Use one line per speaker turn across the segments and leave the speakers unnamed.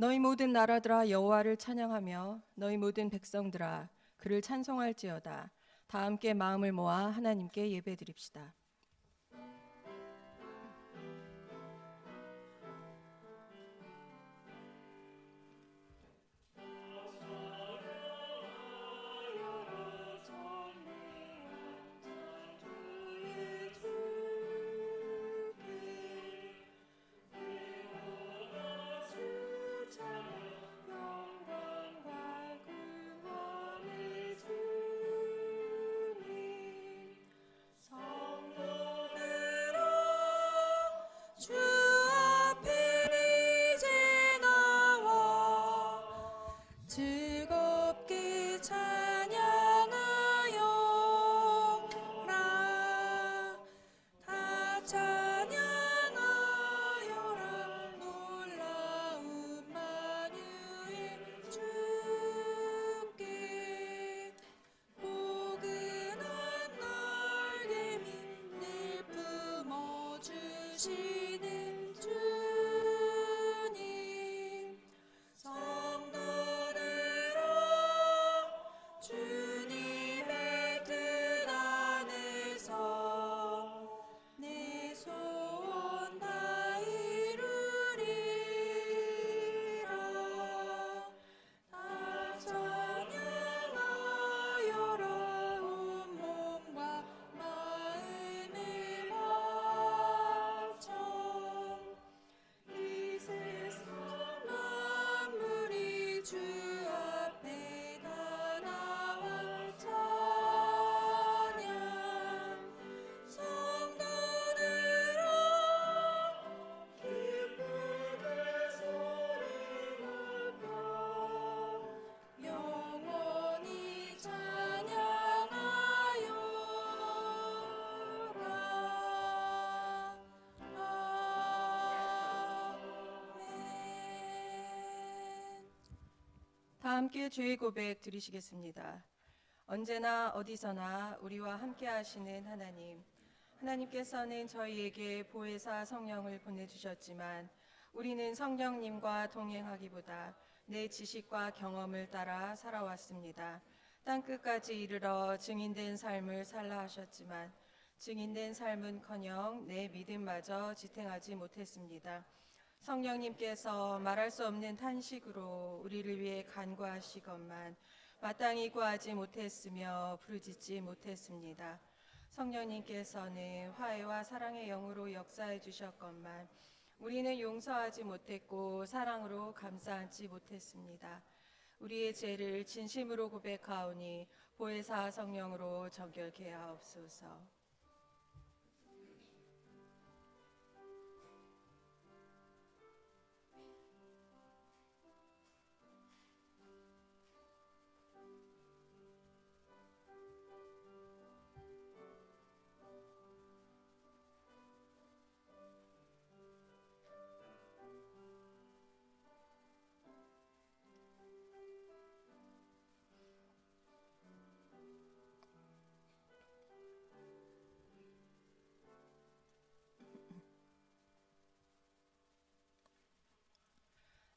너희 모든 나라들아 여호와를 찬양하며 너희 모든 백성들아 그를 찬송할지어다. 다 함께 마음을 모아 하나님께 예배드립시다.
주 앞에 이제 나와 즐겁게 찬양하여라. 다 찬양하여라. 놀라운 만유의 주께 포근한 날개 밑을 품어주시는 주님. 성도들아 주님의 뜻 안에서 내 소원 다 이루리라. 다 찬양하여라. 온 몸과 마음을 바쳐 이 세상 만물이 주 앞에 다 나와 찬양. 성도들아 기쁘게 소리 높여 영원히 찬양하여라. 아멘.
다 함께 죄의 고백 드리시겠습니다. 언제나 어디서나 우리와 함께 하시는 하나님, 하나님께서는 저희에게 보혜사 성령을 보내주셨지만 우리는 성령님과 동행하기보다 내 지식과 경험을 따라 살아왔습니다. 땅끝까지 이르러 증인된 삶을 살라 하셨지만 증인된 삶은커녕 내 믿음마저 지탱하지 못했습니다. 성령님께서 말할 수 없는 탄식으로 우리를 위해 간구하시건만 마땅히 구하지 못했으며 부르짖지 못했습니다. 성령님께서는 화해와 사랑의 영으로 역사해 주셨건만 우리는 용서하지 못했고 사랑으로 감싸 안지 못했습니다. 우리의 죄를 진심으로 고백하오니 보혜사 성령으로 정결케 하옵소서.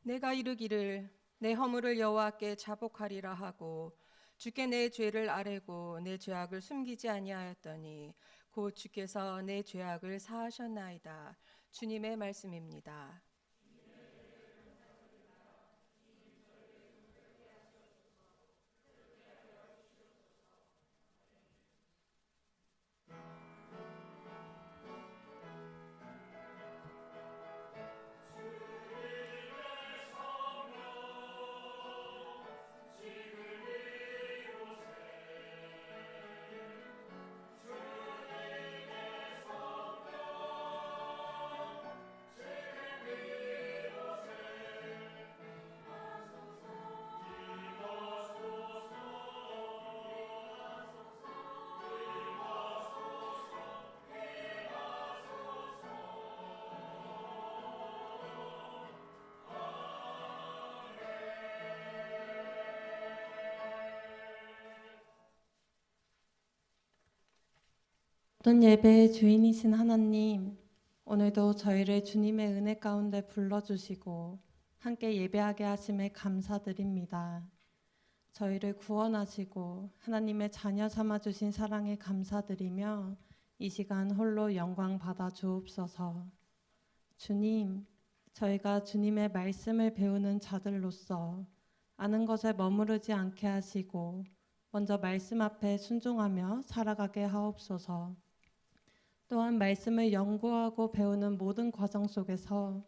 내가 이르기를 내 허물을 여호와께 자복하리라 하고 주께 내 죄를 아뢰고 내 죄악을 숨기지 아니하였더니 곧 주께서 내 죄악을 사하셨나이다. 주님의 말씀입니다.
모든 예배의 주인이신 하나님, 오늘도 저희를 주님의 은혜 가운데 불러주시고 함께 예배하게 하심에 감사드립니다. 저희를 구원하시고 하나님의 자녀 삼아 주신 사랑에 감사드리며 이 시간 홀로 영광 받아 주옵소서. 주님, 저희가 주님의 말씀을 배우는 자들로서 아는 것에 머무르지 않게 하시고 먼저 말씀 앞에 순종하며 살아가게 하옵소서. 또한 말씀을 연구하고 배우는 모든 과정 속에서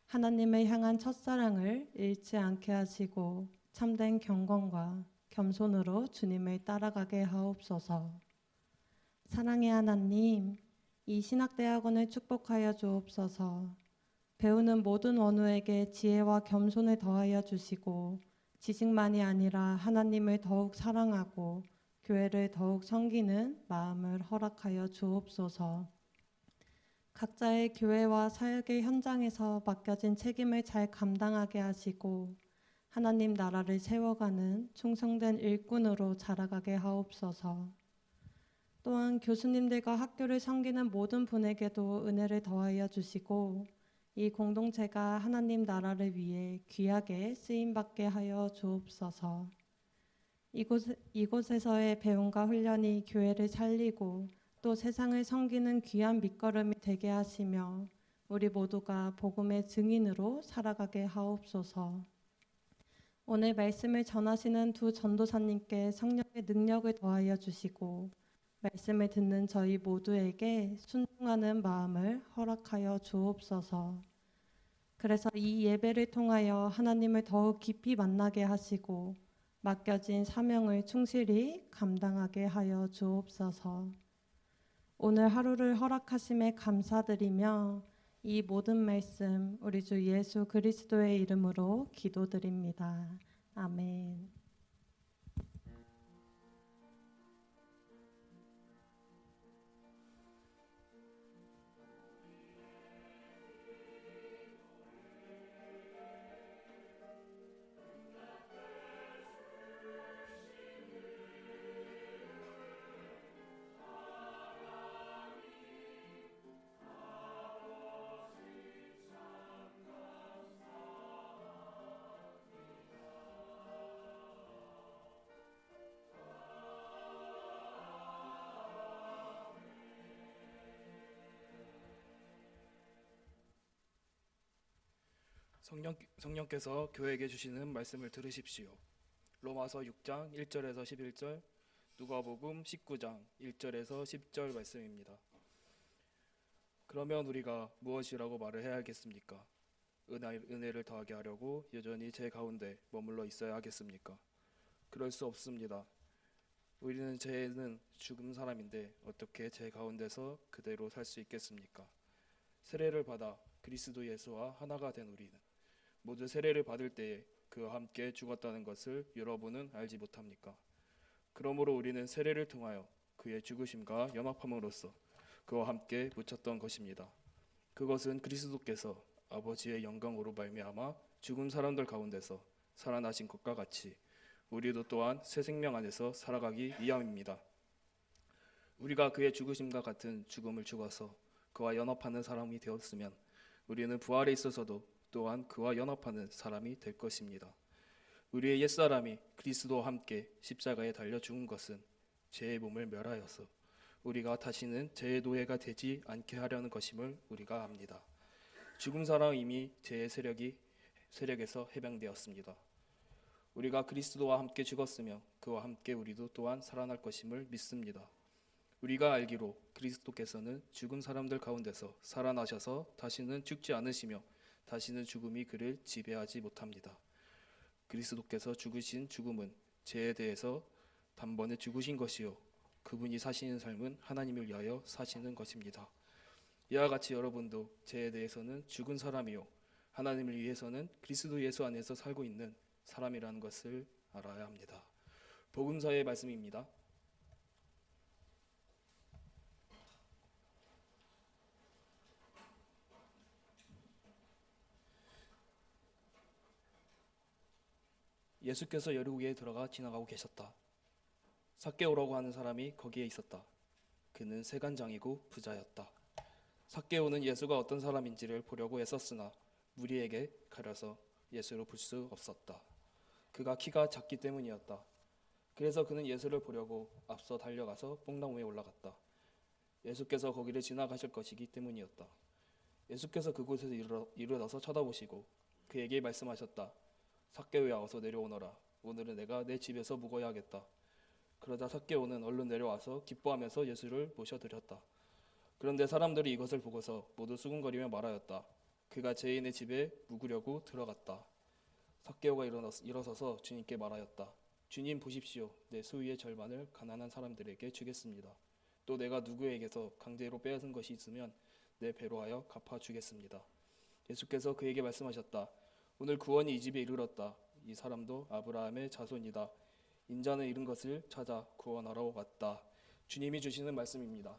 하나님을 향한 첫사랑을 잃지 않게 하시고 참된 경건과 겸손으로 주님을 따라가게 하옵소서. 사랑의 하나님, 이 신학대학원을 축복하여 주옵소서. 배우는 모든 원우에게 지혜와 겸손을 더하여 주시고 지식만이 아니라 하나님을 더욱 사랑하고 교회를 더욱 섬기는 마음을 허락하여 주옵소서. 각자의 교회와 사역의 현장에서 맡겨진 책임을 잘 감당하게 하시고 하나님 나라를 세워가는 충성된 일꾼으로 자라가게 하옵소서. 또한 교수님들과 학교를 섬기는 모든 분에게도 은혜를 더하여 주시고 이 공동체가 하나님 나라를 위해 귀하게 쓰임받게 하여 주옵소서. 이곳에서의 배움과 훈련이 교회를 살리고 또 세상을 섬기는 귀한 밑거름이 되게 하시며 우리 모두가 복음의 증인으로 살아가게 하옵소서. 오늘 말씀을 전하시는 두 전도사님께 성령의 능력을 더하여 주시고 말씀을 듣는 저희 모두에게 순종하는 마음을 허락하여 주옵소서. 그래서 이 예배를 통하여 하나님을 더욱 깊이 만나게 하시고 맡겨진 사명을 충실히 감당하게 하여 주옵소서. 오늘 하루를 허락하심에 감사드리며 이 모든 말씀 우리 주 예수 그리스도의 이름으로 기도드립니다. 아멘.
성령께서 교회에게 주시는 말씀을 들으십시오. 로마서 6장 1절에서 11절, 누가복음 19장 1절에서 10절 말씀입니다. 그러면 우리가 무엇이라고 말을 해야겠습니까? 은혜를 더하게 하려고 여전히 제 가운데 머물러 있어야 하겠습니까? 그럴 수 없습니다. 우리는 죄는 죽은 사람인데 어떻게 제 가운데서 그대로 살 수 있겠습니까? 세례를 받아 그리스도 예수와 하나가 된 우리는 모두 세례를 받을 때에 그와 함께 죽었다는 것을 여러분은 알지 못합니까? 그러므로 우리는 세례를 통하여 그의 죽으심과 연합함으로써 그와 함께 묻혔던 것입니다. 그것은 그리스도께서 아버지의 영광으로 말미암아 죽은 사람들 가운데서 살아나신 것과 같이 우리도 또한 새 생명 안에서 살아가기 위함입니다. 우리가 그의 죽으심과 같은 죽음을 죽어서 그와 연합하는 사람이 되었으면 우리는 부활에 있어서도 또한 그와 연합하는 사람이 될 것입니다. 우리의 옛사람이 그리스도와 함께 십자가에 달려 죽은 것은 죄의 몸을 멸하여서 우리가 다시는 죄의 노예가 되지 않게 하려는 것임을 우리가 압니다. 죽은 사람은 이미 죄의 세력에서 해방되었습니다. 우리가 그리스도와 함께 죽었으며 그와 함께 우리도 또한 살아날 것임을 믿습니다. 우리가 알기로 그리스도께서는 죽은 사람들 가운데서 살아나셔서 다시는 죽지 않으시며 다시는 죽음이 그를 지배하지 못합니다. 그리스도께서 죽으신 죽음은 죄에 대해서 단번에 죽으신 것이요 그분이 사시는 삶은 하나님을 위하여 사시는 것입니다. 이와 같이 여러분도 죄에 대해서는 죽은 사람이요 하나님을 위해서는 그리스도 예수 안에서 살고 있는 사람이라는 것을 알아야 합니다. 복음서의 말씀입니다. 예수께서 여리고에 들어가 지나가고 계셨다. 삭개오라고 하는 사람이 거기에 있었다. 그는 세간장이고 부자였다. 삭개오는 예수가 어떤 사람인지를 보려고 애썼으나 무리에게 가려서 예수로 볼 수 없었다. 그가 키가 작기 때문이었다. 그래서 그는 예수를 보려고 앞서 달려가서 뽕나무에 올라갔다. 예수께서 거기를 지나가실 것이기 때문이었다. 예수께서 그곳에서 이르러서 쳐다보시고 그에게 말씀하셨다. 삭개오야, 어서 내려오너라. 오늘은 내가 내 집에서 묵어야겠다. 그러자 삭개오는 얼른 내려와서 기뻐하면서 예수를 모셔드렸다. 그런데 사람들이 이것을 보고서 모두 수군거리며 말하였다. 그가 죄인의 집에 묵으려고 들어갔다. 삭개오가 일어서서 주님께 말하였다. 주님, 보십시오. 내 소유의 절반을 가난한 사람들에게 주겠습니다. 또 내가 누구에게서 강제로 빼앗은 것이 있으면 내 배로 하여 갚아주겠습니다. 예수께서 그에게 말씀하셨다. 오늘 구원이 이 집에 이르렀다. 이 사람도 아브라함의 자손이다. 인자는 잃은 것을 찾아 구원하러 왔다. 주님이 주시는 말씀입니다.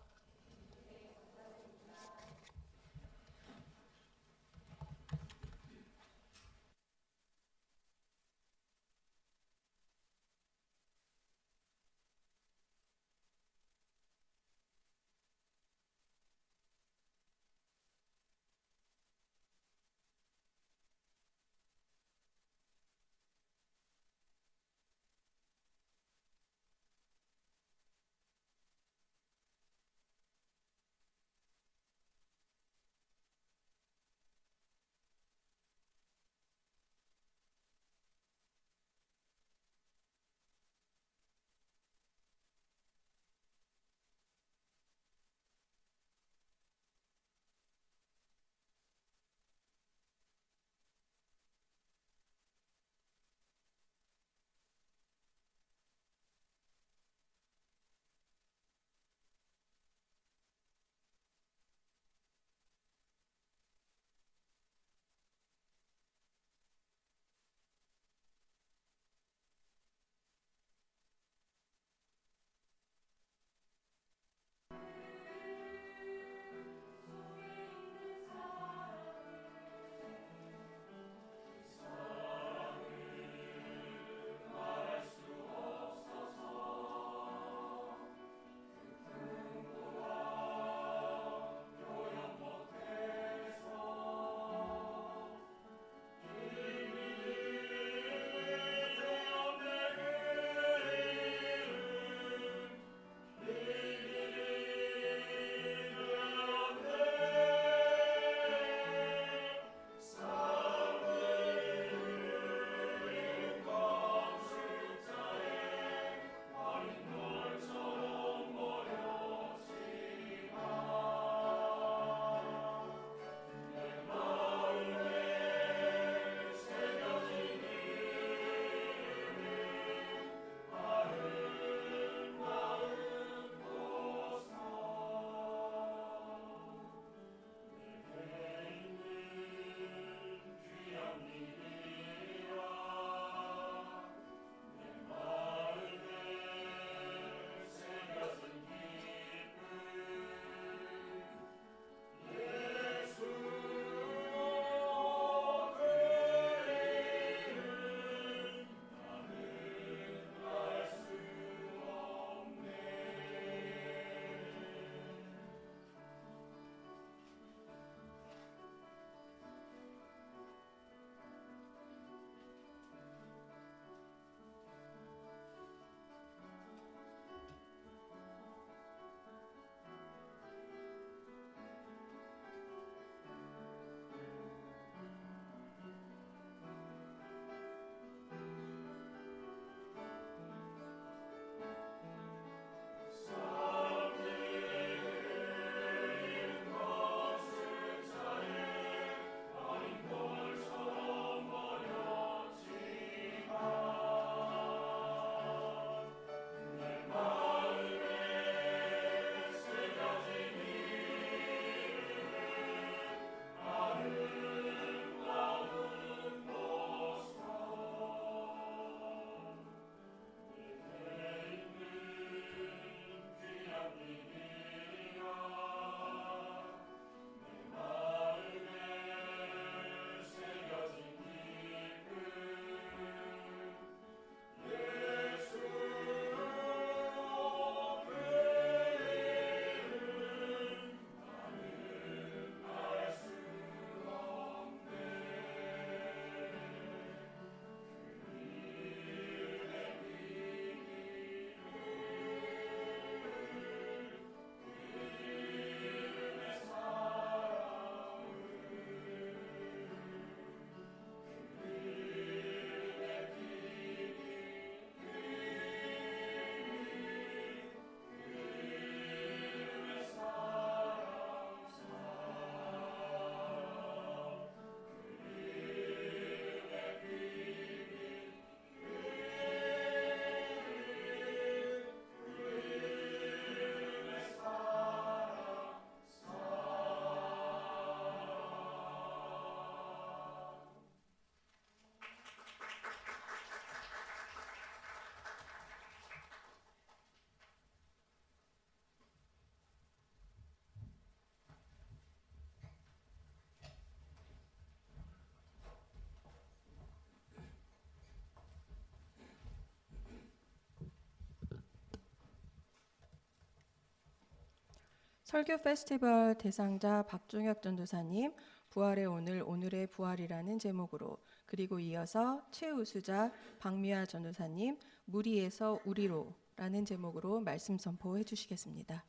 설교 페스티벌 대상자 박종혁 전도사님, 부활의 오늘, 오늘의 부활이라는 제목으로, 그리고 이어서 최우수자 박미아 전도사님, 무리에서 우리로라는 제목으로 말씀 선포해 주시겠습니다.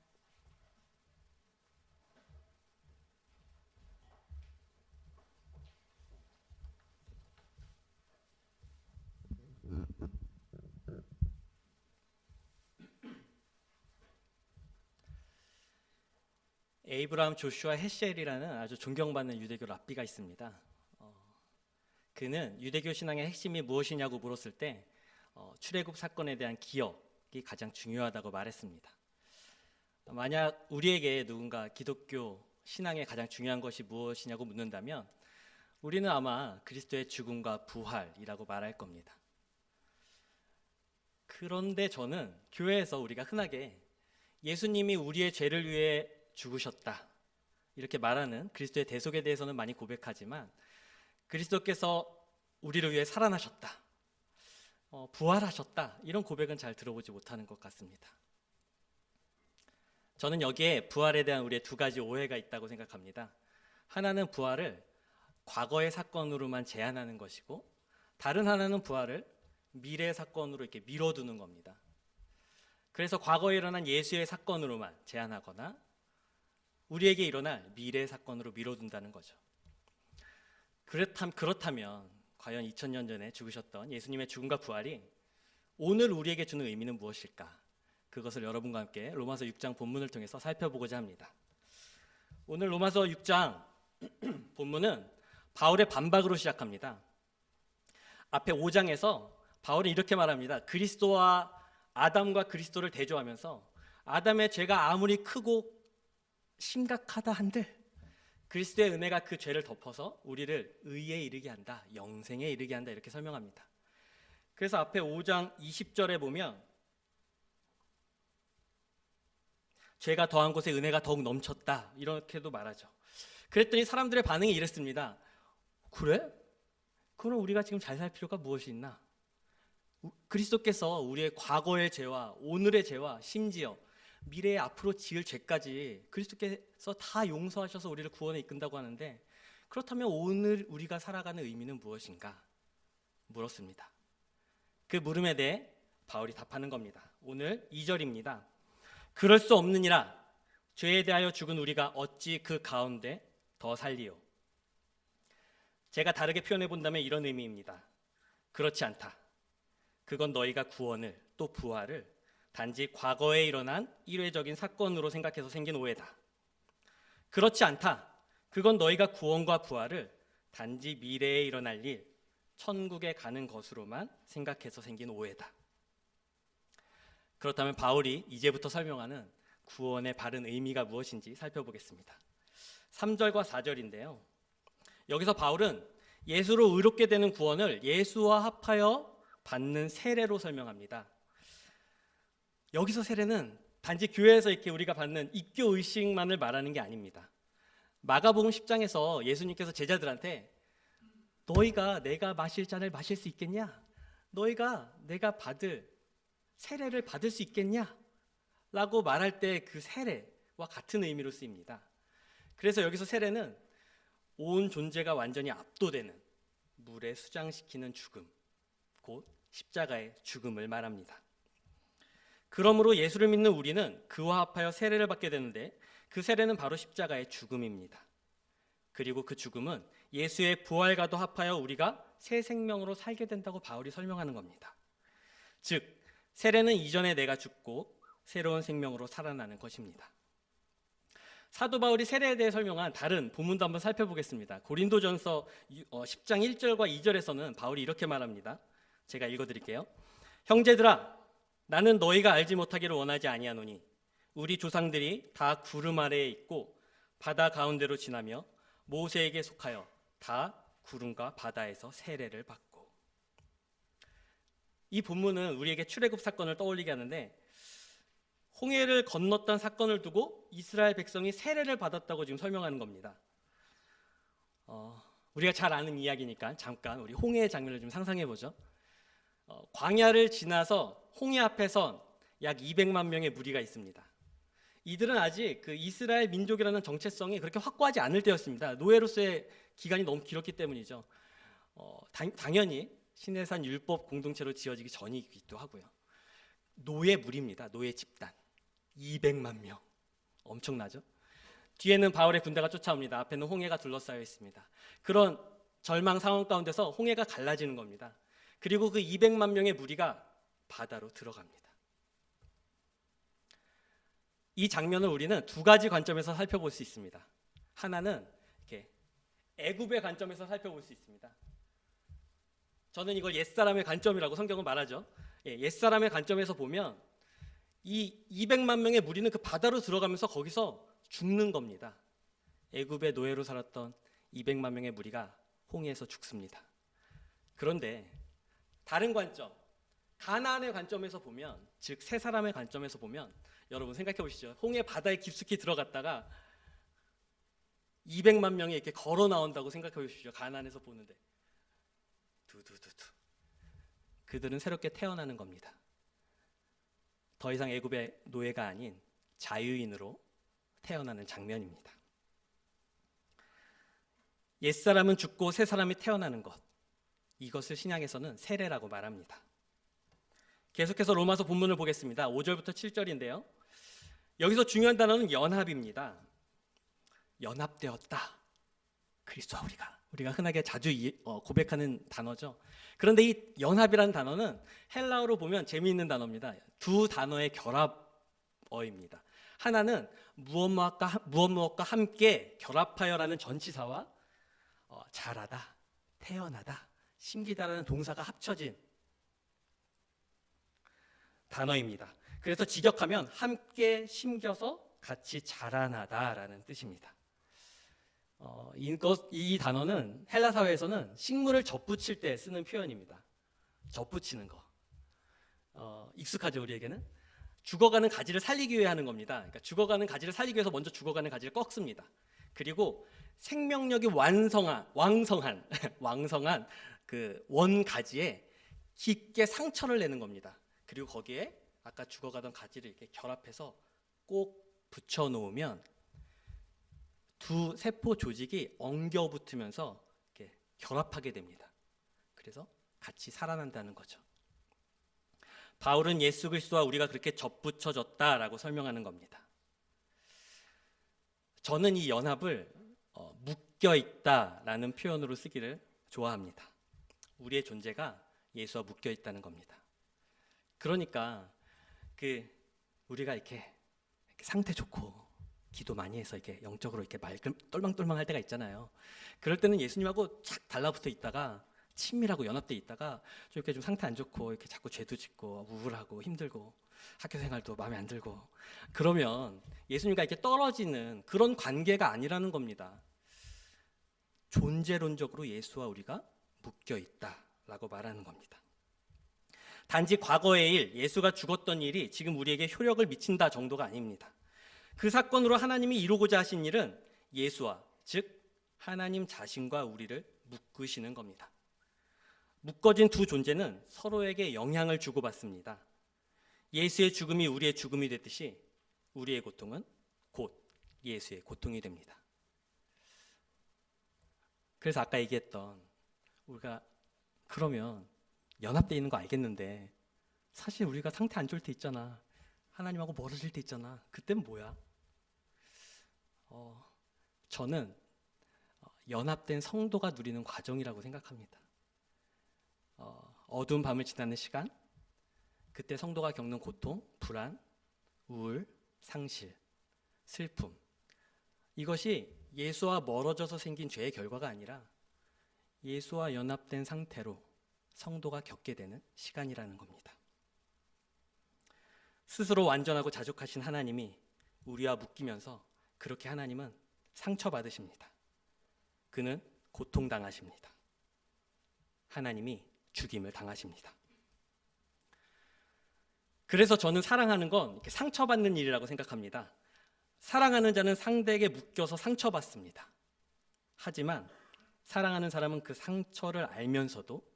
에이브라함 조슈아 헤셀이라는 아주 존경받는 유대교 랍비가 있습니다. 그는 유대교 신앙의 핵심이 무엇이냐고 물었을 때 출애굽 사건에 대한 기억이 가장 중요하다고 말했습니다. 만약 우리에게 누군가 기독교 신앙의 가장 중요한 것이 무엇이냐고 묻는다면 우리는 아마 그리스도의 죽음과 부활이라고 말할 겁니다. 그런데 저는 교회에서 우리가 흔하게 예수님이 우리의 죄를 위해 죽으셨다 이렇게 말하는 그리스도의 대속에 대해서는 많이 고백하지만 그리스도께서 우리를 위해 살아나셨다, 부활하셨다 이런 고백은 잘 들어보지 못하는 것 같습니다. 저는 여기에 부활에 대한 우리의 두 가지 오해가 있다고 생각합니다. 하나는 부활을 과거의 사건으로만 제한하는 것이고 다른 하나는 부활을 미래 사건으로 이렇게 밀어두는 겁니다. 그래서 과거에 일어난 예수의 사건으로만 제한하거나 우리에게 일어날 미래 사건으로 밀어둔다는 거죠. 그렇다면 과연 2000년 전에 죽으셨던 예수님의 죽음과 부활이 오늘 우리에게 주는 의미는 무엇일까? 그것을 여러분과 함께 로마서 6장 본문을 통해서 살펴보고자 합니다. 오늘 로마서 6장 본문은 바울의 반박으로 시작합니다. 앞에 5장에서 바울은 이렇게 말합니다. 그리스도와 아담과 그리스도를 대조하면서 아담의 죄가 아무리 크고 심각하다 한들 그리스도의 은혜가 그 죄를 덮어서 우리를 의에 이르게 한다, 영생에 이르게 한다 이렇게 설명합니다. 그래서 앞에 5장 20절에 보면 죄가 더한 곳에 은혜가 더욱 넘쳤다 이렇게도 말하죠. 그랬더니 사람들의 반응이 이랬습니다. 그래? 그럼 우리가 지금 잘 살 필요가 무엇이 있나? 그리스도께서 우리의 과거의 죄와 오늘의 죄와 심지어 미래에 앞으로 지을 죄까지 그리스도께서 다 용서하셔서 우리를 구원에 이끈다고 하는데 그렇다면 오늘 우리가 살아가는 의미는 무엇인가? 물었습니다. 그 물음에 대해 바울이 답하는 겁니다. 오늘 2절입니다. 그럴 수 없느니라 죄에 대하여 죽은 우리가 어찌 그 가운데 더 살리요? 제가 다르게 표현해 본다면 이런 의미입니다. 그렇지 않다. 그건 너희가 구원을 또 부활을 단지 과거에 일어난 일회적인 사건으로 생각해서 생긴 오해다. 그렇지 않다. 그건 너희가 구원과 부활을 단지 미래에 일어날 일, 천국에 가는 것으로만 생각해서 생긴 오해다. 그렇다면 바울이 이제부터 설명하는 구원의 바른 의미가 무엇인지 살펴보겠습니다. 3절과 4절인데요. 여기서 바울은 예수로 의롭게 되는 구원을 예수와 합하여 받는 세례로 설명합니다. 여기서 세례는 단지 교회에서 이렇게 우리가 받는 입교 의식만을 말하는 게 아닙니다. 마가복음 10장에서 예수님께서 제자들한테 너희가 내가 마실 잔을 마실 수 있겠냐? 너희가 내가 받을 세례를 받을 수 있겠냐? 라고 말할 때 그 세례와 같은 의미로 쓰입니다. 그래서 여기서 세례는 온 존재가 완전히 압도되는 물에 수장시키는 죽음, 곧 십자가의 죽음을 말합니다. 그러므로 예수를 믿는 우리는 그와 합하여 세례를 받게 되는데 그 세례는 바로 십자가의 죽음입니다. 그리고 그 죽음은 예수의 부활과도 합하여 우리가 새 생명으로 살게 된다고 바울이 설명하는 겁니다. 즉 세례는 이전에 내가 죽고 새로운 생명으로 살아나는 것입니다. 사도 바울이 세례에 대해 설명한 다른 본문도 한번 살펴보겠습니다. 고린도전서 10장 1절과 2절에서는 바울이 이렇게 말합니다. 제가 읽어드릴게요. 형제들아 나는 너희가 알지 못하기를 원하지 아니하노니 우리 조상들이 다 구름 아래에 있고 바다 가운데로 지나며 모세에게 속하여 다 구름과 바다에서 세례를 받고. 이 본문은 우리에게 출애굽 사건을 떠올리게 하는데 홍해를 건넜던 사건을 두고 이스라엘 백성이 세례를 받았다고 지금 설명하는 겁니다. 우리가 잘 아는 이야기니까 잠깐 우리 홍해의 장면을 좀 상상해 보죠. 광야를 지나서 홍해 앞에 선 약 200만 명의 무리가 있습니다. 이들은 아직 그 이스라엘 민족이라는 정체성이 그렇게 확고하지 않을 때였습니다. 노예로서의 기간이 너무 길었기 때문이죠. 당연히 시내산 율법 공동체로 지어지기 전이기도 하고요. 노예 무리입니다. 노예 집단 200만 명, 엄청나죠? 뒤에는 바울의 군대가 쫓아옵니다. 앞에는 홍해가 둘러싸여 있습니다. 그런 절망 상황 가운데서 홍해가 갈라지는 겁니다. 그리고 그 200만 명의 무리가 바다로 들어갑니다. 이 장면을 우리는 두 가지 관점에서 살펴볼 수 있습니다. 하나는 이렇게 애굽의 관점에서 살펴볼 수 있습니다. 저는 이걸 옛사람의 관점이라고 성경은 말하죠. 옛사람의 관점에서 보면 이 200만 명의 무리는 그 바다로 들어가면서 거기서 죽는 겁니다. 애굽의 노예로 살았던 200만 명의 무리가 홍해에서 죽습니다. 그런데 다른 관점, 가나안의 관점에서 보면, 즉 세 사람의 관점에서 보면, 여러분 생각해 보시죠. 홍해 바다에 깊숙이 들어갔다가 200만 명이 이렇게 걸어 나온다고 생각해 보십시오. 가나안에서 보는데 두두두두. 그들은 새롭게 태어나는 겁니다. 더 이상 애굽의 노예가 아닌 자유인으로 태어나는 장면입니다. 옛사람은 죽고 새 사람이 태어나는 것, 이것을 신약에서는 세례라고 말합니다. 계속해서 로마서 본문을 보겠습니다. 5절부터 7절인데요. 여기서 중요한 단어는 연합입니다. 연합되었다. 그리스도와 우리가 흔하게 자주 고백하는 단어죠. 그런데 이 연합이라는 단어는 헬라어로 보면 재미있는 단어입니다. 두 단어의 결합어입니다. 하나는 무엇무엇과 함께 결합하여라는 전치사와 자라다, 태어나다, 심기다라는 동사가 합쳐진 단어입니다. 그래서 직역하면 함께 심겨서 같이 자라나다라는 뜻입니다. 이 단어는 헬라 사회에서는 식물을 접붙일 때 쓰는 표현입니다. 접붙이는 거. 익숙하죠, 우리에게는? 죽어가는 가지를 살리기 위해 하는 겁니다. 그러니까 죽어가는 가지를 살리기 위해서 먼저 죽어가는 가지를 꺾습니다. 그리고 생명력이 왕성한 그 원가지에 깊게 상처를 내는 겁니다. 그리고 거기에 아까 죽어가던 가지를 이렇게 결합해서 꼭 붙여 놓으면 두 세포 조직이 엉겨 붙으면서 이렇게 결합하게 됩니다. 그래서 같이 살아난다는 거죠. 바울은 예수 그리스도와 우리가 그렇게 접붙여졌다라고 설명하는 겁니다. 저는 이 연합을 묶여 있다라는 표현으로 쓰기를 좋아합니다. 우리의 존재가 예수와 묶여 있다는 겁니다. 그러니까 우리가 이렇게 상태 좋고 기도 많이 해서 이렇게 영적으로 이렇게 똘망똘망할 때가 있잖아요. 그럴 때는 예수님하고 착 달라붙어 있다가 친밀하고 연합돼 있다가 좀 이렇게 좀 상태 안 좋고 이렇게 자꾸 죄도 짓고 우울하고 힘들고 학교 생활도 마음에 안 들고 그러면 예수님과 이렇게 떨어지는 그런 관계가 아니라는 겁니다. 존재론적으로 예수와 우리가 묶여 있다라고 말하는 겁니다. 단지 과거의 일, 예수가 죽었던 일이 지금 우리에게 효력을 미친다 정도가 아닙니다. 그 사건으로 하나님이 이루고자 하신 일은 예수와, 즉 하나님 자신과 우리를 묶으시는 겁니다. 묶어진 두 존재는 서로에게 영향을 주고받습니다. 예수의 죽음이 우리의 죽음이 됐듯이 우리의 고통은 곧 예수의 고통이 됩니다. 그래서 아까 얘기했던 우리가 그러면 연합되어 있는 거 알겠는데 사실 우리가 상태 안 좋을 때 있잖아. 하나님하고 멀어질 때 있잖아. 그땐 뭐야? 저는 연합된 성도가 누리는 과정이라고 생각합니다. 어두운 밤을 지나는 시간, 그때 성도가 겪는 고통, 불안, 우울, 상실, 슬픔, 이것이 예수와 멀어져서 생긴 죄의 결과가 아니라 예수와 연합된 상태로 성도가 겪게 되는 시간이라는 겁니다. 스스로 완전하고 자족하신 하나님이 우리와 묶이면서 그렇게 하나님은 상처받으십니다. 그는 고통당하십니다. 하나님이 죽임을 당하십니다. 그래서 저는 사랑하는 건 이렇게 상처받는 일이라고 생각합니다. 사랑하는 자는 상대에게 묶여서 상처받습니다. 하지만 사랑하는 사람은 그 상처를 알면서도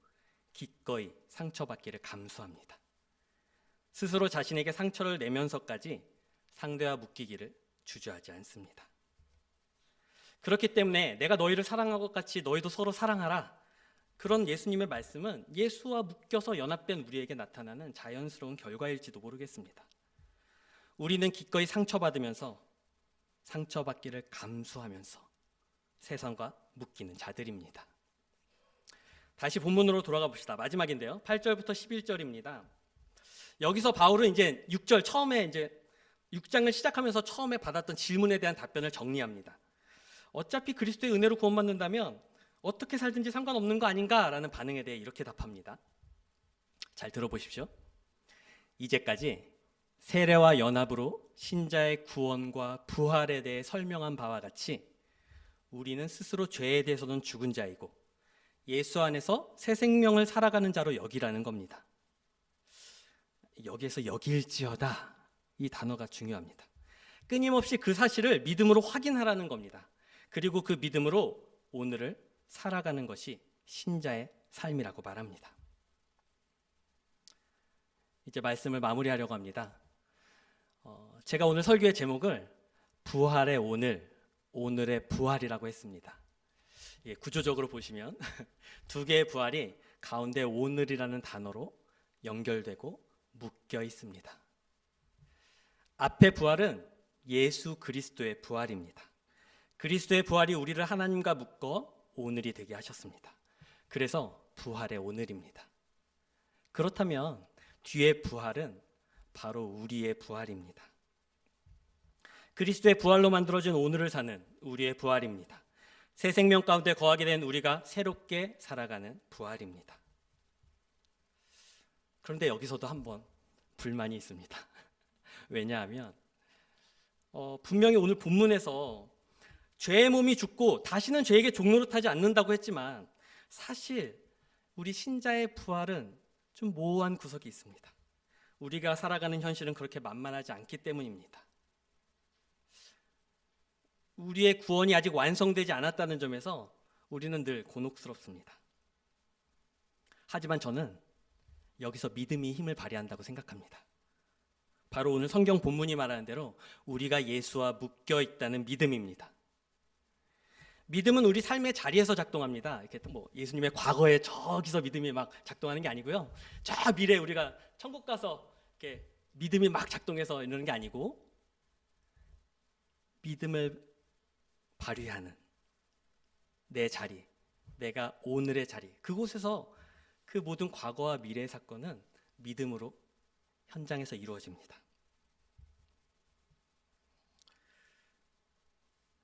기꺼이 상처받기를 감수합니다. 스스로 자신에게 상처를 내면서까지 상대와 묶이기를 주저하지 않습니다. 그렇기 때문에 내가 너희를 사랑한 것 같이 너희도 서로 사랑하라. 그런 예수님의 말씀은 예수와 묶여서 연합된 우리에게 나타나는 자연스러운 결과일지도 모르겠습니다. 우리는 기꺼이 상처받으면서 상처받기를 감수하면서 세상과 묶이는 자들입니다. 다시 본문으로 돌아가 봅시다. 마지막인데요. 8절부터 11절입니다. 여기서 바울은 이제 6절 처음에 이제 6장을 시작하면서 처음에 받았던 질문에 대한 답변을 정리합니다. 어차피 그리스도의 은혜로 구원받는다면 어떻게 살든지 상관없는 거 아닌가라는 반응에 대해 이렇게 답합니다. 잘 들어보십시오. 이제까지 세례와 연합으로 신자의 구원과 부활에 대해 설명한 바와 같이 우리는 스스로 죄에 대해서는 죽은 자이고 예수 안에서 새 생명을 살아가는 자로 여기라는 겁니다. 여기에서 여길지어다 이 단어가 중요합니다. 끊임없이 그 사실을 믿음으로 확인하라는 겁니다. 그리고 그 믿음으로 오늘을 살아가는 것이 신자의 삶이라고 말합니다. 이제 말씀을 마무리하려고 합니다. 제가 오늘 설교의 제목을 부활의 오늘, 오늘의 부활이라고 했습니다. 구조적으로 보시면 두 개의 부활이 가운데 오늘이라는 단어로 연결되고 묶여 있습니다. 앞의 부활은 예수 그리스도의 부활입니다. 그리스도의 부활이 우리를 하나님과 묶어 오늘이 되게 하셨습니다. 그래서 부활의 오늘입니다. 그렇다면 뒤의 부활은 바로 우리의 부활입니다. 그리스도의 부활로 만들어진 오늘을 사는 우리의 부활입니다. 새 생명 가운데 거하게 된 우리가 새롭게 살아가는 부활입니다. 그런데 여기서도 한번 불만이 있습니다. 왜냐하면 분명히 오늘 본문에서 죄의 몸이 죽고 다시는 죄에게 종노릇하지 않는다고 했지만 사실 우리 신자의 부활은 좀 모호한 구석이 있습니다. 우리가 살아가는 현실은 그렇게 만만하지 않기 때문입니다. 우리의 구원이 아직 완성되지 않았다는 점에서 우리는 늘 곤혹스럽습니다. 하지만 저는 여기서 믿음이 힘을 발휘한다고 생각합니다. 바로 오늘 성경 본문이 말하는 대로 우리가 예수와 묶여 있다는 믿음입니다. 믿음은 우리 삶의 자리에서 작동합니다. 이렇게 뭐 예수님의 과거에 저기서 믿음이 막 작동하는 게 아니고요. 저 미래에 우리가 천국 가서 이렇게 믿음이 막 작동해서 이러는 게 아니고 믿음을 발휘하는 내 자리, 내가 오늘의 자리, 그곳에서 그 모든 과거와 미래의 사건은 믿음으로 현장에서 이루어집니다.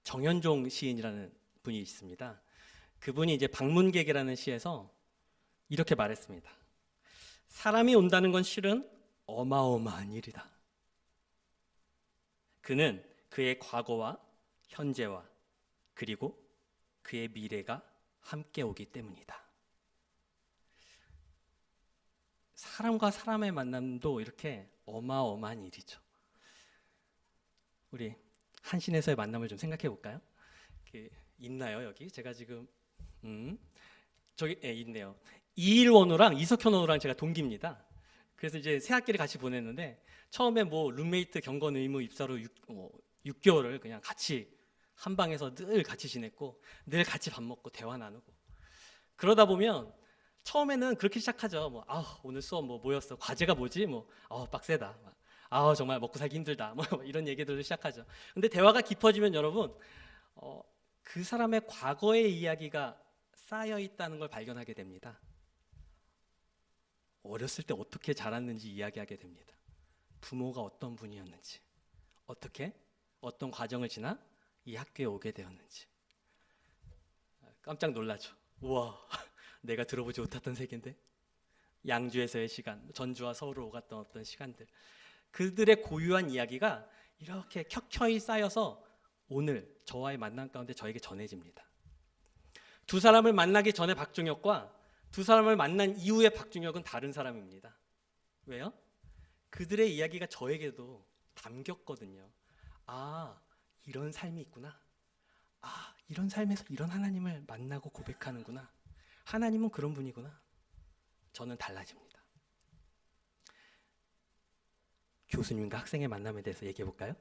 정현종 시인이라는 분이 있습니다. 그분이 이제 방문객이라는 시에서 이렇게 말했습니다. 사람이 온다는 건 실은 어마어마한 일이다. 그는 그의 과거와 현재와 그리고 그의 미래가 함께 오기 때문이다. 사람과 사람의 만남도 이렇게 어마어마한 일이죠. 우리 한신에서의 만남을 좀 생각해 볼까요? 있나요 여기? 제가 지금 저기 있네요. 이일원호랑 이석현원호랑 제가 동기입니다. 그래서 이제 새 학기를 같이 보냈는데 처음에 뭐 룸메이트 경건 의무 입사로 6개월을 그냥 같이 한 방에서 늘 같이 지냈고 늘 같이 밥 먹고 대화 나누고 그러다 보면 처음에는 그렇게 시작하죠. 오늘 수업 뭐였어? 과제가 뭐지? 빡세다. 정말 먹고 살기 힘들다. 이런 얘기들을 시작하죠. 근데 대화가 깊어지면 여러분 그 사람의 과거의 이야기가 쌓여 있다는 걸 발견하게 됩니다. 어렸을 때 어떻게 자랐는지 이야기하게 됩니다. 부모가 어떤 분이었는지, 어떻게 어떤 과정을 지나 이 학교에 오게 되었는지. 깜짝 놀라죠. 우와, 내가 들어보지 못했던 세계인데. 양주에서의 시간, 전주와 서울을 오갔던 어떤 시간들, 그들의 고유한 이야기가 이렇게 켜켜이 쌓여서 오늘 저와의 만남 가운데 저에게 전해집니다. 두 사람을 만나기 전에 박중혁과 두 사람을 만난 이후의 박중혁은 다른 사람입니다. 왜요? 그들의 이야기가 저에게도 담겼거든요. 이런 삶이 있구나. 이런 삶에서 이런 하나님을 만나고 고백하는구나. 하나님은 그런 분이구나. 저는 달라집니다. 교수님과 학생의 만남에 대해서 얘기해 볼까요?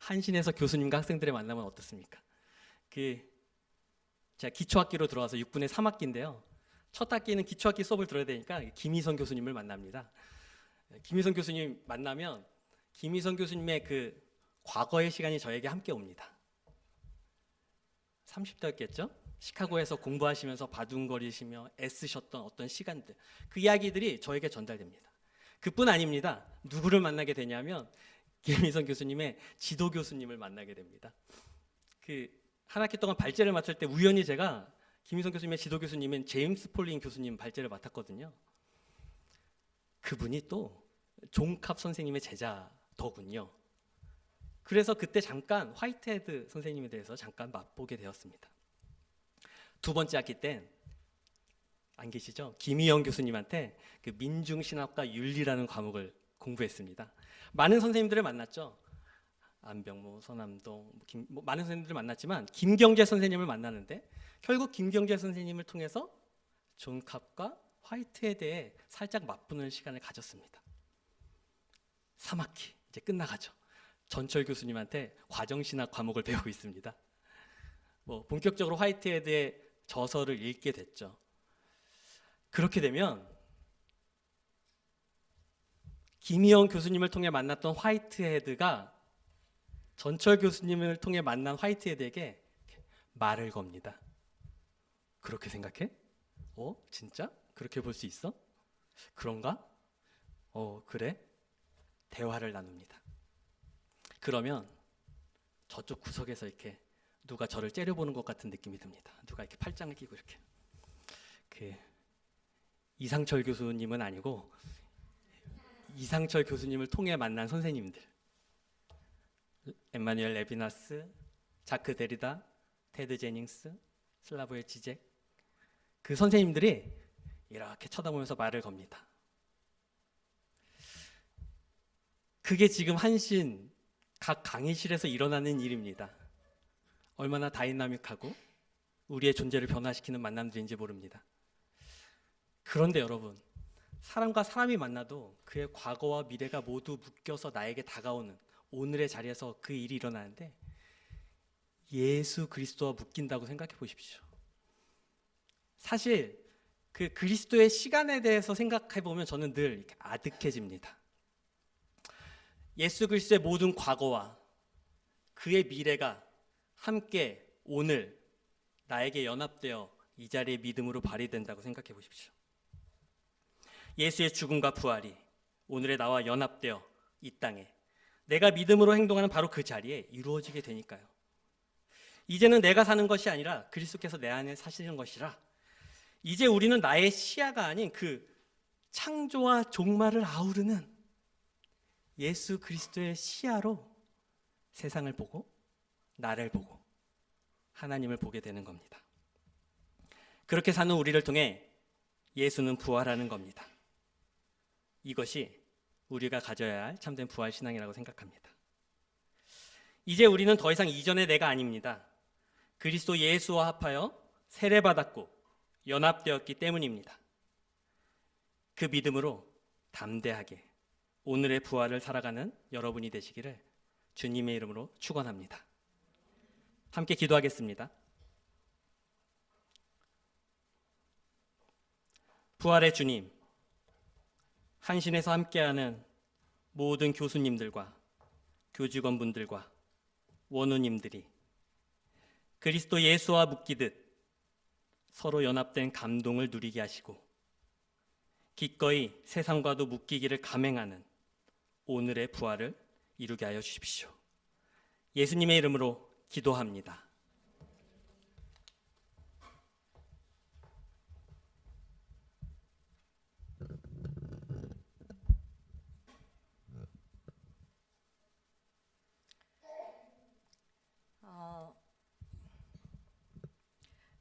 한신에서 교수님과 학생들의 만남은 어떻습니까? 제가 기초학기로 들어와서 6분의 3학기인데요. 첫 학기는 기초학기 수업을 들어야 되니까 김희선 교수님을 만납니다. 김희선 교수님 만나면 김희선 교수님의 그 과거의 시간이 저에게 함께 옵니다. 30대였겠죠? 시카고에서 공부하시면서 바둥거리시며 애쓰셨던 어떤 시간들, 그 이야기들이 저에게 전달됩니다. 그뿐 아닙니다. 누구를 만나게 되냐면 김희선 교수님의 지도 교수님을 만나게 됩니다. 한 학기 동안 발제를 맡을 때 우연히 제가 김희선 교수님의 지도 교수님인 제임스 폴링 교수님 발제를 맡았거든요. 그분이 또 종캅 선생님의 제자더군요. 그래서 그때 잠깐 화이트헤드 선생님에 대해서 잠깐 맛보게 되었습니다. 두 번째 학기 땐 안 계시죠? 김희영 교수님한테 그 민중신학과 윤리라는 과목을 공부했습니다. 많은 선생님들을 만났죠. 안병모, 서남동, 많은 선생님들을 만났지만 김경재 선생님을 만나는데 결국 김경재 선생님을 통해서 존캅과 화이트헤드에 살짝 맛보는 시간을 가졌습니다. 3학기 이제 끝나가죠. 전철 교수님한테 과정신학 과목을 배우고 있습니다. 본격적으로 화이트헤드의 저서를 읽게 됐죠. 그렇게 되면 김희영 교수님을 통해 만났던 화이트헤드가 전철 교수님을 통해 만난 화이트헤드에게 말을 겁니다. 그렇게 생각해? 진짜? 그렇게 볼 수 있어? 그런가? 그래? 대화를 나눕니다. 그러면 저쪽 구석에서 이렇게 누가 저를 째려보는 것 같은 느낌이 듭니다. 누가 이렇게 팔짱을 끼고 이렇게. 이상철 교수님은 아니고 이상철 교수님을 통해 만난 선생님들. 엠마누엘 레비나스, 자크 데리다, 테드 제닝스, 슬라보의 지젝. 그 선생님들이 이렇게 쳐다보면서 말을 겁니다. 그게 지금 한신 각 강의실에서 일어나는 일입니다. 얼마나 다이나믹하고 우리의 존재를 변화시키는 만남들인지 모릅니다. 그런데 여러분, 사람과 사람이 만나도 그의 과거와 미래가 모두 묶여서 나에게 다가오는 오늘의 자리에서 그 일이 일어나는데 예수 그리스도와 묶인다고 생각해 보십시오. 사실 그 그리스도의 시간에 대해서 생각해 보면 저는 늘 이렇게 아득해집니다. 예수 그리스도의 모든 과거와 그의 미래가 함께 오늘 나에게 연합되어 이 자리에 믿음으로 발휘된다고 생각해 보십시오. 예수의 죽음과 부활이 오늘의 나와 연합되어 이 땅에 내가 믿음으로 행동하는 바로 그 자리에 이루어지게 되니까요. 이제는 내가 사는 것이 아니라 그리스도께서 내 안에 사시는 것이라 이제 우리는 나의 시야가 아닌 그 창조와 종말을 아우르는 예수 그리스도의 시야로 세상을 보고 나를 보고 하나님을 보게 되는 겁니다. 그렇게 사는 우리를 통해 예수는 부활하는 겁니다. 이것이 우리가 가져야 할 참된 부활 신앙이라고 생각합니다. 이제 우리는 더 이상 이전의 내가 아닙니다. 그리스도 예수와 합하여 세례받았고 연합되었기 때문입니다. 그 믿음으로 담대하게 오늘의 부활을 살아가는 여러분이 되시기를 주님의 이름으로 축원합니다. 함께 기도하겠습니다. 부활의 주님, 한신에서 함께하는 모든 교수님들과 교직원분들과 원우님들이 그리스도 예수와 묶이듯 서로 연합된 감동을 누리게 하시고 기꺼이 세상과도 묶이기를 감행하는 오늘의 부활을 이루게 하여 주십시오. 예수님의 이름으로 기도합니다.